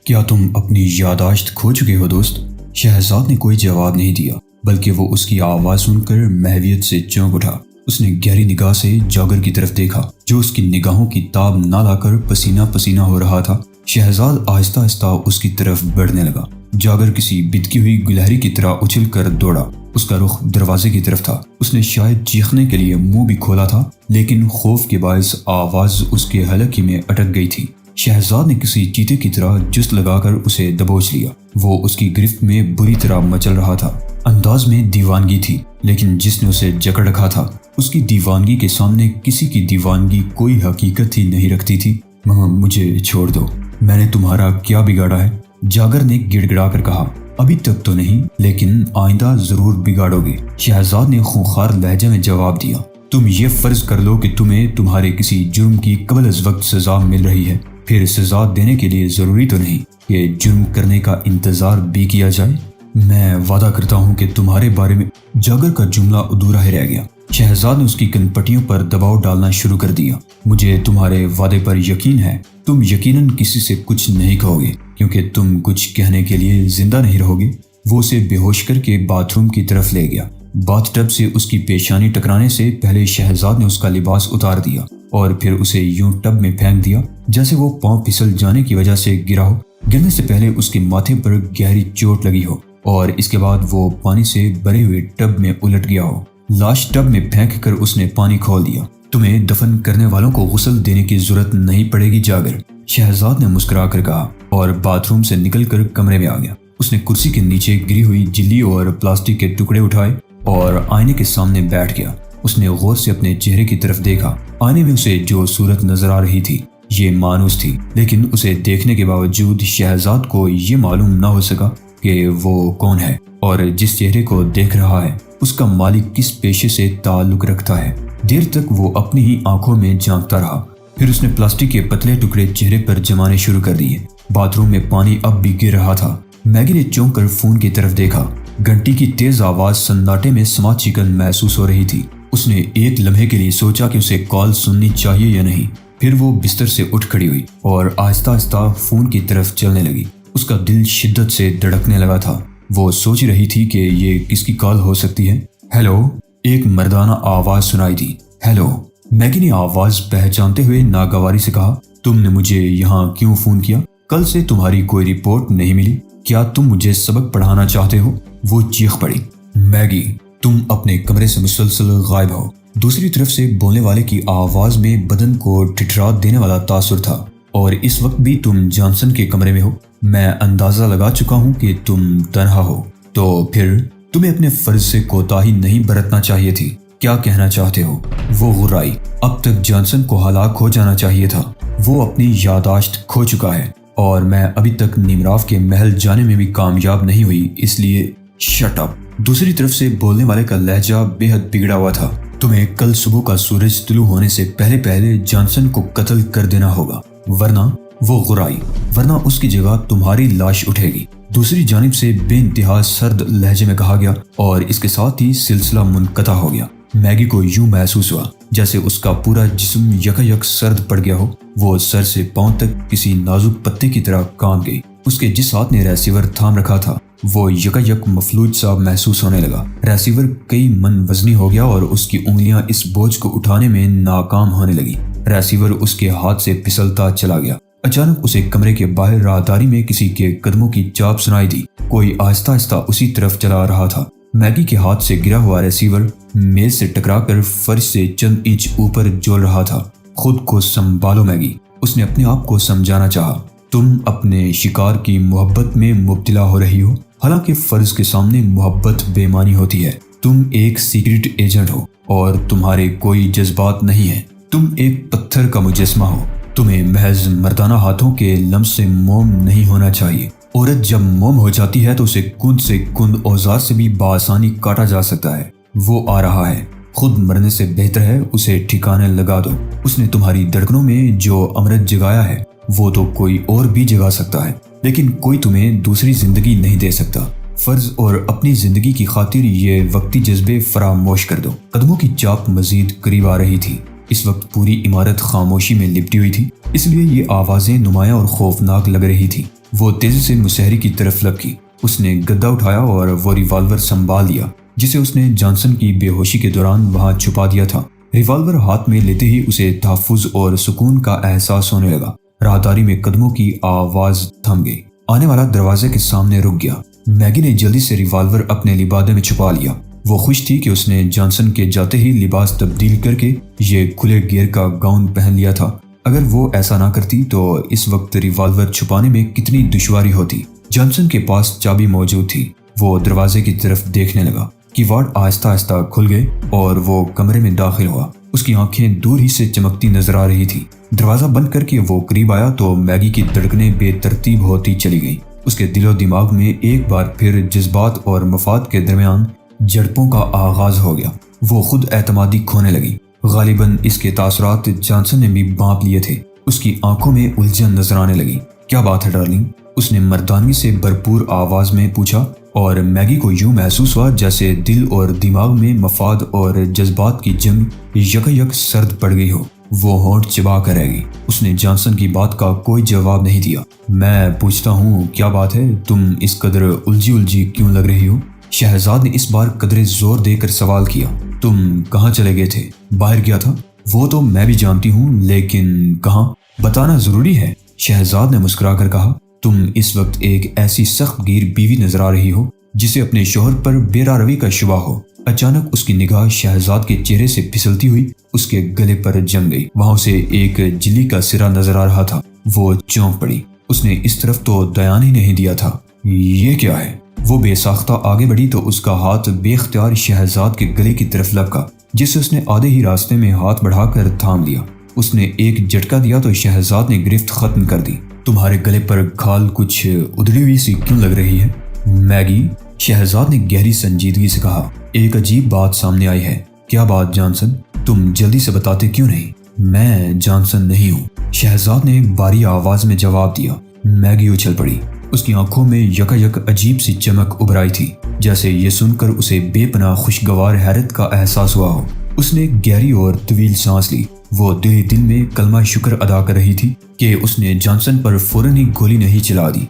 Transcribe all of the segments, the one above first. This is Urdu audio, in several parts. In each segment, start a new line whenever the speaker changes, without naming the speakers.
کیا تم اپنی یادداشت کھو چکے ہو دوست؟ شہزاد نے کوئی جواب نہیں دیا، بلکہ وہ اس کی آواز سن کر محویت سے چونک اٹھا۔ اس نے گہری نگاہ سے جاگر کی طرف دیکھا جو اس کی نگاہوں کی تاب نہ لا کر پسینہ پسینہ ہو رہا تھا۔ شہزاد آہستہ آہستہ اس کی طرف بڑھنے لگا۔ جاگر کسی بتکی ہوئی گلہری کی طرح اچھل کر دوڑا۔ اس کا رخ دروازے کی طرف تھا۔ اس نے شاید چیخنے کے لیے منہ بھی کھولا تھا، لیکن خوف کے باعث آواز اس کے حلق ہی میں اٹک گئی تھی۔ شہزاد نے کسی چیتے کی طرح جست لگا کر اسے دبوچ لیا۔ وہ اس کی گرفت میں بری طرح مچل رہا تھا۔ انداز میں دیوانگی تھی، لیکن جس نے اسے جکڑ رکھا تھا اس کی دیوانگی کے سامنے کسی کی دیوانگی کوئی حقیقت ہی نہیں رکھتی تھی۔ مجھے چھوڑ دو، میں نے تمہارا کیا بگاڑا ہے؟ جاگر نے گڑ گڑا کر کہا۔ ابھی تک تو نہیں، لیکن آئندہ ضرور بگاڑو گے، شہزاد نے خونخوار لہجے میں جواب دیا۔ تم یہ فرض کر لو کہ تمہیں تمہارے کسی جرم کی قبل از وقت سزا مل رہی ہے، پھر سزا دینے کے لیے ضروری تو نہیں کہ جرم کرنے کا انتظار بھی کیا جائے۔ میں وعدہ کرتا ہوں کہ تمہارے بارے میں جاگر کا جملہ ادھورا ہی رہ گیا۔ شہزاد نے اس کی کنپٹیوں پر دباؤ ڈالنا شروع کر دیا۔ مجھے تمہارے وعدے پر یقین ہے، تم یقیناً کسی سے کچھ نہیں کہو گے، کیونکہ تم کچھ کہنے کے لیے زندہ نہیں رہو گے۔ وہ اسے بے ہوش کر کے باتھ روم کی طرف لے گیا۔ باتھ ٹب سے اس کی پیشانی ٹکرانے سے پہلے شہزاد نے اس کا لباس اتار دیا اور پھر اسے یوں ٹب میں پھینک دیا جیسے وہ پاؤں پھسل جانے کی وجہ سے گرا ہو۔ گرنے سے پہلے اس کے ماتھے پر گہری چوٹ لگی ہو اور اس کے بعد وہ پانی سے بھرے ہوئے ٹب میں الٹ گیا ہو۔ لاش ٹب میں پھینک کر اس نے پانی کھول دیا۔ تمہیں دفن کرنے والوں کو غسل دینے کی ضرورت نہیں پڑے گی جاگر، شہزاد نے مسکرا کر کہا اور باتھ روم سے نکل کر کمرے میں آ گیا۔ اس نے کرسی کے نیچے گری ہوئی جلی اور پلاسٹک کے ٹکڑے اٹھائے اور آئینے کے سامنے بیٹھ گیا۔ اس نے غور سے اپنے چہرے کی طرف دیکھا۔ آئینے میں اسے جو صورت نظر آ رہی تھی یہ مانوس تھی، لیکن اسے دیکھنے کے باوجود شہزاد کو یہ معلوم نہ ہو سکا کہ وہ کون ہے اور جس چہرے کو دیکھ رہا ہے اس کا مالک کس پیشے سے تعلق رکھتا ہے۔ دیر تک وہ اپنی ہی آنکھوں میں جھانکتا رہا، پھر اس نے پلاسٹک کے پتلے ٹکڑے چہرے پر جمانے شروع کر دیے۔ باتھ روم میں پانی اب بھی گر رہا تھا۔ میگی نے چونک کر فون کی طرف دیکھا۔ گھنٹی کی تیز آواز سناٹے میں سما چکن محسوس ہو رہی تھی۔ اس نے ایک لمحے کے لیے سوچا کہ اسے کال سننی چاہیے یا نہیں، پھر وہ بستر سے اٹھ کھڑی ہوئی اور آہستہ آہستہ فون کی طرف چلنے لگی۔ اس کا دل شدت سے دھڑکنے لگا تھا۔ وہ سوچ رہی تھی کہ یہ کس کی کال ہو سکتی ہے۔ ہیلو، ایک مردانہ آواز سنائی دی۔ ہیلو، میگی نے آواز پہچانتے ہوئے ناگواری سے کہا۔ تم نے مجھے یہاں کیوں فون کیا؟ کل سے تمہاری کوئی رپورٹ نہیں ملی، کیا تم مجھے سبق پڑھانا چاہتے ہو؟ وہ چیخ پڑی۔ میگی، تم اپنے کمرے سے مسلسل غائب ہو۔ دوسری طرف سے بولنے والے کی آواز میں بدن کو ٹھٹھرا دینے والا تاثر تھا۔ اور اس وقت بھی تم جانسن کے کمرے میں ہو؟ میں اندازہ لگا چکا ہوں کہ تم تنہا ہو، تو پھر تمہیں اپنے فرض سے کوتاہی نہیں برتنا چاہیے تھی۔ کیا کہنا چاہتے ہو؟ وہ غرائی۔ اب تک جانسن کو ہلاک ہو جانا چاہیے تھا۔ وہ اپنی یادداشت کھو چکا ہے اور میں ابھی تک نیمراف کے محل جانے میں بھی کامیاب نہیں ہوئی، اس لیے شٹ اپ۔ دوسری طرف سے بولنے والے کا لہجہ بے حد بگڑا ہوا تھا۔ تمہیں کل صبح کا سورج طلوع ہونے سے پہلے پہلے جانسن کو قتل کر دینا ہوگا، ورنہ وہ غرائی، ورنہ اس کی جگہ تمہاری لاش اٹھے گی۔ دوسری جانب سے بے انتہا سرد لہجے میں کہا گیا اور اس کے ساتھ ہی سلسلہ منقطع ہو گیا۔ میگی کو یوں محسوس ہوا جیسے اس کا پورا جسم یکایک سرد پڑ گیا ہو۔ وہ سر سے پاؤں تک کسی نازک پتے کی طرح کانپ گئی۔ اس کے جس ہاتھ نے ریسیور تھام رکھا تھا وہ یکایک مفلوج سا محسوس ہونے لگا۔ ریسیور کئی من وزنی ہو گیا اور اس کی انگلیاں اس بوجھ کو اٹھانے میں ناکام ہونے لگی۔ ریسیور اس کے ہاتھ سے پھسلتا چلا گیا۔ اچانک اسے کمرے کے باہر راہداری میں کسی کے قدموں کی چاپ سنائی دی۔ کوئی آہستہ آہستہ اسی طرف چلا رہا تھا۔ میگی کے ہاتھ سے گرا ہوا ریسیور میز سے ٹکرا کر فرش سے چند انچ اوپر جول رہا تھا۔ خود کو سنبھالو میگی، اس نے اپنے آپ کو سمجھانا چاہا۔ تم اپنے شکار کی محبت میں مبتلا ہو رہی ہو، حالانکہ فرض کے سامنے محبت بے معنی ہوتی ہے۔ تم ایک سیکرٹ ایجنٹ ہو اور تمہارے کوئی جذبات نہیں ہیں۔ تم ایک پتھر کا مجسمہ ہو۔ تمہیں محض مردانہ ہاتھوں کے لمس سے موم نہیں ہونا چاہیے۔ عورت جب موم ہو جاتی ہے تو اسے کند سے کند اوزار سے بھی بآسانی کاٹا جا سکتا ہے۔ وہ آ رہا ہے، خود مرنے سے بہتر ہے اسے ٹھکانے لگا دو۔ اس نے تمہاری دھڑکنوں میں جو امرت جگایا ہے وہ تو کوئی اور بھی جگا سکتا ہے، لیکن کوئی تمہیں دوسری زندگی نہیں دے سکتا۔ فرض اور اپنی زندگی کی خاطر یہ وقتی جذبے فراموش کر دو۔ قدموں کی چاپ مزید قریب آ رہی تھی۔ اس وقت پوری عمارت خاموشی میں لپٹی ہوئی تھی، اس لیے یہ آوازیں نمایاں اور خوفناک لگ رہی تھی۔ وہ تیزی سے مسہری کی طرف لپکی۔ اس نے گدا اٹھایا اور وہ ریوالور سنبھال لیا جسے اس نے جانسن کی بے ہوشی کے دوران وہاں چھپا دیا تھا۔ ریوالور ہاتھ میں لیتے ہی اسے تحفظ اور سکون کا احساس ہونے لگا۔ راہداری میں قدموں کی آواز تھم گئی۔ آنے والا دروازے کے سامنے رک گیا۔ میگی نے جلدی سے ریوالور اپنے لبادے میں چھپا لیا۔ وہ خوش تھی کہ اس نے جانسن کے جاتے ہی لباس تبدیل کر کے یہ کھلے گیر کا گاؤن پہن لیا تھا۔ اگر وہ ایسا نہ کرتی تو اس وقت ریوالور چھپانے میں کتنی دشواری ہوتی۔ جانسن کے پاس چابی موجود تھی۔ وہ دروازے کی طرف دیکھنے لگا۔ کیوارڈ آہستہ آہستہ کھل گئے اور وہ کمرے میں داخل ہوا۔ اس کی آنکھیں دور ہی سے چمکتی نظر آ رہی تھی۔ دروازہ بند کر کے وہ قریب آیا تو میگی کی دھڑکنیں بے ترتیب ہوتی چلی گئیں۔ اس کے دل و دماغ میں ایک بار پھر جذبات اور مفاد کے درمیان جھڑپوں کا آغاز ہو گیا۔ وہ خود اعتمادی کھونے لگی۔ غالباً اس کے تاثرات جانسن نے بھی بانپ لیے تھے۔ اس کی آنکھوں میں الجھن نظر آنے لگی۔ کیا بات ہے ڈارلنگ؟ اس نے مردانگی سے بھرپور آواز میں پوچھا اور میگی کو یوں محسوس ہوا جیسے دل اور دماغ میں مفاد اور جذبات کی جنگ یکایک سرد پڑ گئی ہو۔ وہ ہونٹ چبا کر رہ گئی۔ اس نے جانسن کی بات کا کوئی جواب نہیں دیا۔ میں پوچھتا ہوں کیا بات ہے؟ تم اس قدر الجھی کیوں لگ رہی ہو؟ شہزاد نے اس بار قدرے زور دے کر سوال کیا۔ تم کہاں چلے گئے تھے؟ باہر گیا تھا۔ وہ تو میں بھی جانتی ہوں، لیکن کہاں؟ بتانا ضروری ہے، شہزاد نے مسکرا کر کہا۔ تم اس وقت ایک ایسی سخت گیر بیوی نظر آ رہی ہو جسے اپنے شوہر پر بے راروی کا شبہ ہو۔ اچانک اس کی نگاہ شہزاد کے چہرے سے پھسلتی ہوئی اس کے گلے پر جم گئی۔ وہاں اسے ایک جلی کا سرا نظر آ رہا تھا۔ وہ چونک پڑی۔ اس نے اس طرف تو دھیان ہی نہیں دیا تھا۔ یہ کیا ہے؟ وہ بے ساختہ آگے بڑھی تو اس کا ہاتھ بے اختیار شہزاد کے گلے کی طرف لپکا، جسے اس نے آدھے ہی راستے میں ہاتھ بڑھا کر تھام لیا۔ اس نے ایک جھٹکا دیا تو شہزاد نے گرفت ختم کر دی۔ تمہارے گلے پر کھال کچھ ادھڑی ہوئی سی کیوں لگ رہی ہے؟ میگی، شہزاد نے گہری سنجیدگی سے کہا۔ ایک عجیب بات سامنے آئی ہے۔ کیا بات جانسن؟ تم جلدی سے بتاتے کیوں نہیں؟ میں جانسن نہیں ہوں، شہزاد نے بھاری آواز میں جواب دیا۔ میگی اچھل پڑی۔ اس کی آنکھوں میں یکایک عجیب سی چمک ابھر آئی تھی، جیسے یہ سن کر اسے بے پناہ خوشگوار حیرت کا احساس ہوا ہو۔ اس نے گہری اور طویل سانس لی۔ وہ دل میں کلمہ شکر ادا کر رہی تھی کہ اس نے جانسن پر فوراً ہی گولی نہیں چلا دی۔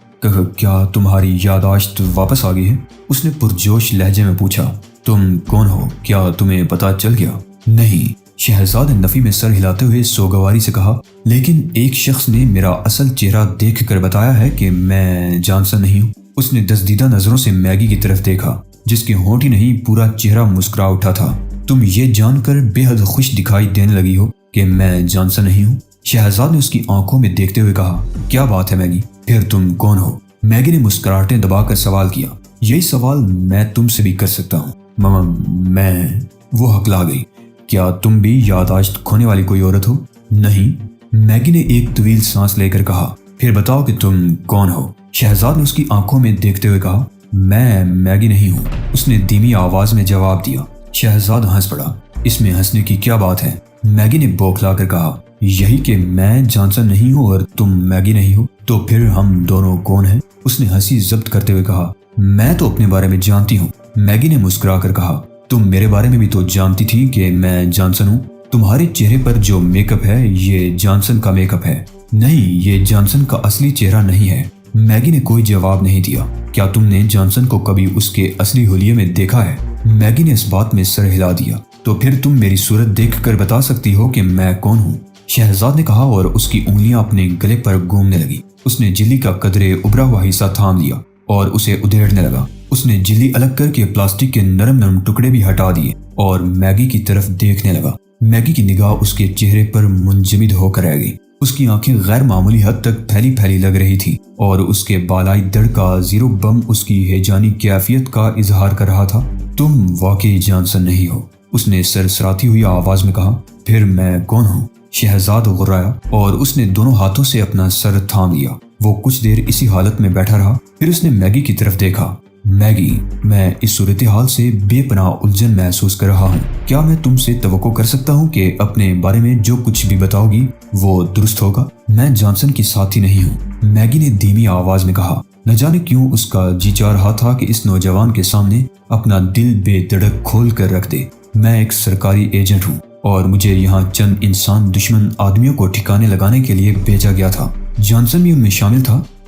کیا تمہاری یادداشت واپس آ گئی ہے؟ اس نے پرجوش لہجے میں پوچھا۔ تم کون ہو؟ کیا تمہیں پتا چل گیا؟ نہیں، شہزاد نے نفی میں سر ہلاتے ہوئے سوگواری سے کہا، لیکن ایک شخص نے میرا اصل چہرہ دیکھ کر بتایا ہے کہ میں جانسن نہیں ہوں۔ اس نے دزدیدہ نظروں سے میگی کی طرف دیکھا، جس کے ہونٹ ہی نہیں پورا چہرہ مسکرا اٹھا تھا۔ تم یہ جان کر بے حد خوش دکھائی دینے لگی ہو کہ میں جانسن نہیں ہوں، شہزاد نے اس کی آنکھوں میں دیکھتے ہوئے کہا۔ کیا بات ہے میگی؟ پھر تم کون ہو؟ میگی نے مسکراہٹیں دبا کر سوال کیا۔ یہی سوال میں تم سے بھی کر سکتا ہوں۔ ماما، میں… وہ ہکلا گئی۔ کیا تم بھی یادداشت کھونے والی کوئی عورت ہو؟ نہیں، میگی نے ایک طویل سانس لے کر کہا۔ پھر بتاؤ کہ تم کون ہو؟ شہزاد نے اس کی آنکھوں میں دیکھتے ہوئے کہا۔ میں میگی نہیں ہوں، اس نے دھیمی آواز میں جواب دیا۔ شہزاد ہنس پڑا۔ اس میں ہنسنے کی کیا بات ہے؟ میگی نے بوکھلا کر کہا۔ یہی کہ میں جانسن نہیں ہوں اور تم میگی نہیں ہو، تو پھر ہم دونوں کون ہیں؟ اس نے ہنسی ضبط کرتے ہوئے کہا۔ میں تو اپنے بارے میں جانتی ہوں، میگی نے مسکرا کر کہا۔ تم میرے بارے میں بھی تو جانتی تھی کہ میں جانسن ہوں۔ تمہارے چہرے پر جو میک اپ ہے یہ جانسن کا میک اپ ہے۔ نہیں، یہ جانسن کا اصلی چہرہ نہیں ہے۔ میگی نے کوئی جواب نہیں دیا۔ کیا تم نے جانسن کو کبھی اس کے اصلی حلیے میں دیکھا ہے؟ میگی نے اس بات میں سر ہلا دیا۔ تو پھر تم میری صورت دیکھ کر بتا سکتی ہو کہ میں کون ہوں، شہزاد نے کہا اور اس کی انگلیاں اپنے گلے پر گھومنے لگی۔ اس نے جلی کا قدرے ابھرا ہوا حصہ تھام لیا اور اسے ادھیڑنے لگا۔ اس نے جلی الگ کر کے پلاسٹک کے نرم ٹکڑے بھی ہٹا دیے اور میگی کی طرف دیکھنے لگا۔ میگی کی نگاہ اس کے چہرے پر منجمد ہو کر رہ گئی۔ اس کی آنکھیں غیر معمولی حد تک پھیلی لگ رہی تھی اور اس کے بالائی دڑ کا زیرو بم اس کی ہیجانی کیفیت کا اظہار کر رہا تھا۔ تم واقعی جانسن نہیں ہو، اس نے سرسراتی ہوئی آواز میں کہا۔ پھر میں کون ہوں؟ شہزاد غرایا اور اس نے دونوں ہاتھوں سے اپنا سر تھام لیا۔ وہ کچھ دیر اسی حالت میں بیٹھا رہا، پھر اس نے میگی کی طرف دیکھا۔ میگی، میں اس صورتحال سے بے پناہ الجھن محسوس کر رہا ہوں۔ کیا میں تم سے توقع کر سکتا ہوں کہ اپنے بارے میں جو کچھ بھی بتاؤ گی وہ درست ہوگا؟ میں جانسن کی ساتھی نہیں ہوں، میگی نے دھیمی آواز میں کہا۔ نہ جانے کیوں اس کا جی چاہ رہا تھا کہ اس نوجوان کے سامنے اپنا دل بے دھڑک کھول کر رکھ دے۔ میں ایک سرکاری ایجنٹ ہوں اور مجھے یہاں چند انسان دشمن آدمیوں کو ٹھکانے لگانے کے لیے بھیجا گیا تھا۔ جانسن بھی ان میں شامل تھا۔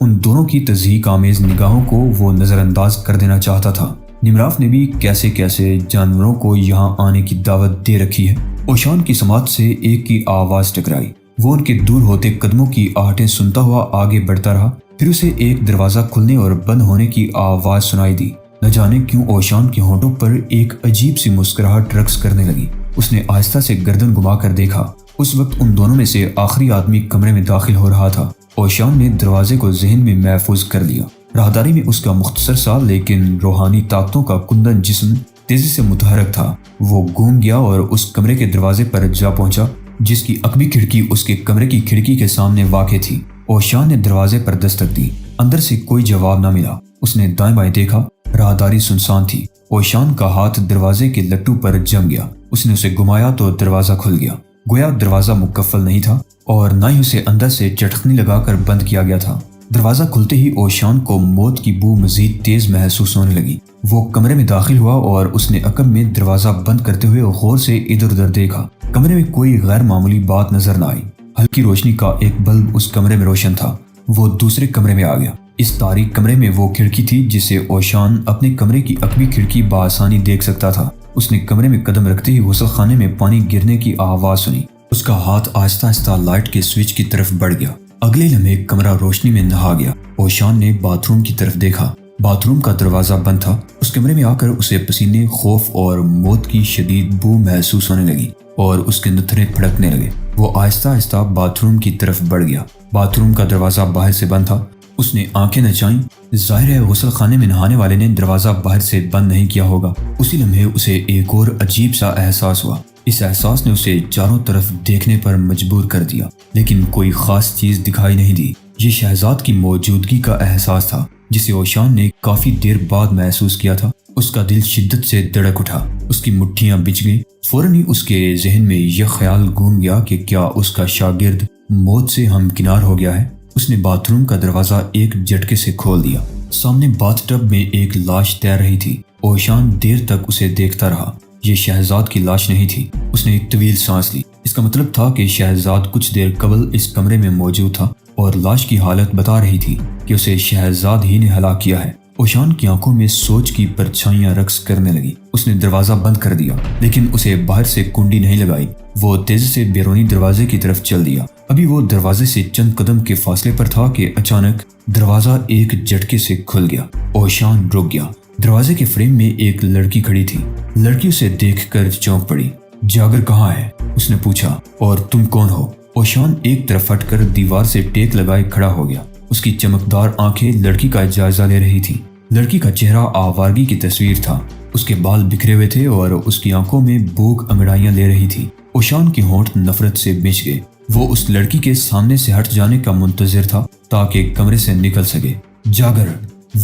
ان دونوں کی تضحیک آمیز نگاہوں کو وہ نظر انداز کر دینا چاہتا تھا۔ نمراف نے بھی کیسے کیسے جانوروں کو یہاں آنے کی دعوت دے رکھی ہے۔ اوشان کی سماعت سے ایک کی آواز ٹکرائی۔ وہ ان کے دور ہوتے قدموں کی آہٹیں سنتا ہوا آگے بڑھتا رہا۔ پھر اسے ایک دروازہ کھلنے اور بند ہونے کی آواز سنائی دی۔ نہ جانے کیوں اوشان کے ہونٹوں پر ایک عجیب سی مسکراہٹ رقص کرنے لگی۔ اس نے آہستہ سے گردن گھما کر دیکھا۔ اس وقت ان دونوں میں سے آخری آدمی کمرے میں داخل ہو رہا تھا۔ اوشان نے دروازے کو ذہن میں محفوظ کر لیا۔ راہداری میں اس کا مختصر سا لیکن روحانی طاقتوں کا کندن جسم تیزی سے متحرک تھا۔ وہ گھوم گیا اور اس کمرے کے دروازے پر جا پہنچا جس کی عقبی کھڑکی اس کے کمرے کی کھڑکی کے سامنے واقع تھی۔ اوشان نے دروازے پر دستک دی۔ اندر سے کوئی جواب نہ ملا۔ اس نے دائیں بائیں دیکھا، راہداری سنسان تھی۔ اوشان کا ہاتھ دروازے کے لٹو پر جم گیا۔ اس نے اسے گھمایا تو دروازہ کھل گیا۔ گویا دروازہ مقفل نہیں تھا اور نہ ہی اسے اندر سے چٹکنی لگا کر بند کیا گیا تھا۔ دروازہ کھلتے ہی اوشان کو موت کی بو مزید تیز محسوس ہونے لگی۔ وہ کمرے میں داخل ہوا اور اس نے عقب میں دروازہ بند کرتے ہوئے غور سے ادھر ادھر دیکھا۔ کمرے میں کوئی غیر معمولی بات نظر نہ آئی۔ ہلکی روشنی کا ایک بلب اس کمرے میں روشن تھا۔ وہ دوسرے کمرے میں آ گیا۔ اس تاریک کمرے میں وہ کھڑکی تھی جسے اوشان اپنے کمرے کی عقبی کھڑکی بآسانی دیکھ سکتا تھا۔ اس نے کمرے میں قدم رکھتے ہی غسل خانے میں پانی گرنے کی آواز سنی۔ اس کا ہاتھ آہستہ آہستہ لائٹ کے سوئچ کی طرف بڑھ گیا۔ اگلے لمحے کمرہ روشنی میں نہا گیا۔ اوشان نے باتھ روم کی طرف دیکھا۔ باتھ روم کا دروازہ بند تھا۔ اس کمرے میں آ کر اسے پسینے، خوف اور موت کی شدید بو محسوس ہونے لگی اور اس کے نتھرے پھڑکنے لگے۔ وہ آہستہ آہستہ باتھ روم کی طرف بڑھ گیا۔ باتھ روم کا دروازہ باہر سے بند تھا۔ اس نے آنکھیں نچائیں۔ ظاہر ہے غسل خانے میں نہانے والے نے دروازہ باہر سے بند نہیں کیا ہوگا۔ اسی لمحے اسے ایک اور عجیب سا احساس ہوا۔ اس احساس نے اسے چاروں طرف دیکھنے پر مجبور کر دیا، لیکن کوئی خاص چیز دکھائی نہیں دی۔ یہ شہزاد کی موجودگی کا احساس تھا جسے اوشان نے کافی دیر بعد محسوس کیا تھا۔ اس کا دل شدت سے دھڑک اٹھا۔ اس کی مٹھیاں بچ گئیں۔ فوراً ہی اس کے ذہن میں یہ خیال گھوم گیا کہ کیا اس کا شاگرد موت سے ہمکنار ہو گیا ہے۔ اس نے باتھ روم کا دروازہ ایک جھٹکے سے کھول دیا۔ سامنے باتھ ٹب میں ایک لاش تیر رہی تھی۔ اوشان دیر تک اسے دیکھتا رہا۔ یہ شہزاد کی لاش نہیں تھی۔ اس نے ایک طویل سانس لی۔ اس کا مطلب تھا کہ شہزاد کچھ دیر قبل اس کمرے میں موجود تھا اور لاش کی حالت بتا رہی تھی کہ اسے شہزاد ہی نے ہلاک کیا ہے۔ اوشان کی آنکھوں میں سوچ کی پرچھائیاں رقص کرنے لگی۔ اس نے دروازہ بند کر دیا، لیکن اسے باہر سے کنڈی نہیں لگائی۔ وہ تیزی سے بیرونی دروازے کی طرف چل دیا۔ ابھی وہ دروازے سے چند قدم کے فاصلے پر تھا کہ اچانک دروازہ ایک جھٹکے سے کھل گیا۔ اوشان رک گیا۔ دروازے کے فریم میں ایک لڑکی کھڑی تھی۔ لڑکی اسے دیکھ کر چونک پڑی۔ جاگر کہاں ہے؟ اس نے پوچھا۔ اور تم کون ہو؟ اوشان ایک طرف ہٹ کر دیوار سے ٹیک لگائے کھڑا ہو گیا۔ اس کی چمکدار آنکھیں لڑکی کا جائزہ لے رہی تھی۔ لڑکی کا چہرہ آوارگی کی تصویر تھا۔ اس کے بال بکھرے ہوئے تھے اور اس کی آنکھوں میں بھوک انگڑائیاں لے رہی تھی۔ اوشان کے ہونٹ نفرت سے بھیج گئے۔ وہ اس لڑکی کے سامنے سے ہٹ جانے کا منتظر تھا تاکہ کمرے سے نکل سکے۔ جاگر!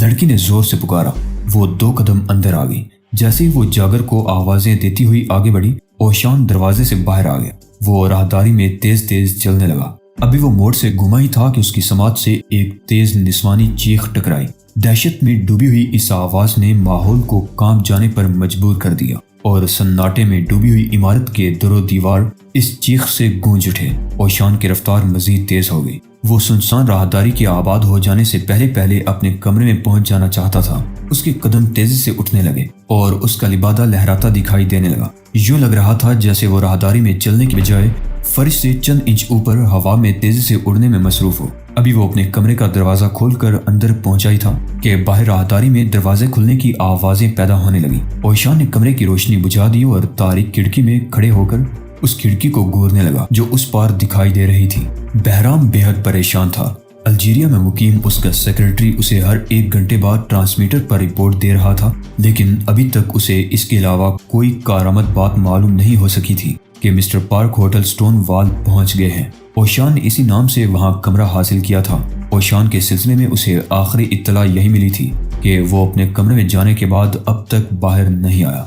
لڑکی نے زور سے پکارا۔ وہ 2 قدم اندر آ گئی۔ جیسے ہی وہ جاگر کو آوازیں دیتی ہوئی آگے بڑھی، اوشان دروازے سے باہر آ گیا۔ وہ راہداری میں تیز تیز چلنے لگا۔ ابھی وہ موڑ سے گھما ہی تھا کہ اس کی سماعت سے ایک تیز نسوانی چیخ ٹکرائی۔ دہشت میں ڈوبی ہوئی اس آواز نے ماحول کو کانپ جانے پر مجبور کر دیا اور سناٹے میں ڈوبی ہوئی عمارت کے در و دیوار اس چیخ سے گونج اٹھے۔ اوشان کی رفتار مزید تیز ہو گئی۔ وہ سنسان راہداری کے آباد ہو جانے سے پہلے اپنے کمرے میں پہنچ جانا چاہتا تھا۔ اس کے قدم تیزی سے اٹھنے لگے اور اس کا لبادہ لہراتا دکھائی دینے لگا۔ یوں لگ رہا تھا جیسے وہ راہداری میں چلنے کی بجائے فرش سے چند انچ اوپر ہوا میں تیزی سے اڑنے میں مصروف ہو۔ ابھی وہ اپنے کمرے کا دروازہ کھول کر اندر پہنچا ہی تھا کہ باہر راہداری میں دروازے کھلنے کی آوازیں پیدا ہونے لگی۔ اوشان نے کمرے کی روشنی بجھا دی اور تاریک کھڑکی میں کھڑے ہو کر اس کھڑکی کو گھورنے لگا جو اس پار دکھائی دے رہی تھی۔ بہرام بے حد پریشان تھا۔ الجیریا میں مقیم اس کا سیکرٹری اسے ہر 1 گھنٹے بعد ٹرانسمیٹر پر رپورٹ دے رہا تھا، لیکن ابھی تک اسے اس کے علاوہ کوئی کارآمد بات معلوم نہیں ہو سکی تھی کہ مسٹر پارک ہوٹل سٹون وال پہنچ گئے ہیں۔ اوشان نے اسی نام سے وہاں کمرہ حاصل کیا تھا۔ اوشان کے سلسلے میں اسے آخری اطلاع یہی ملی تھی کہ وہ اپنے کمرے میں جانے کے بعد اب تک باہر نہیں آیا۔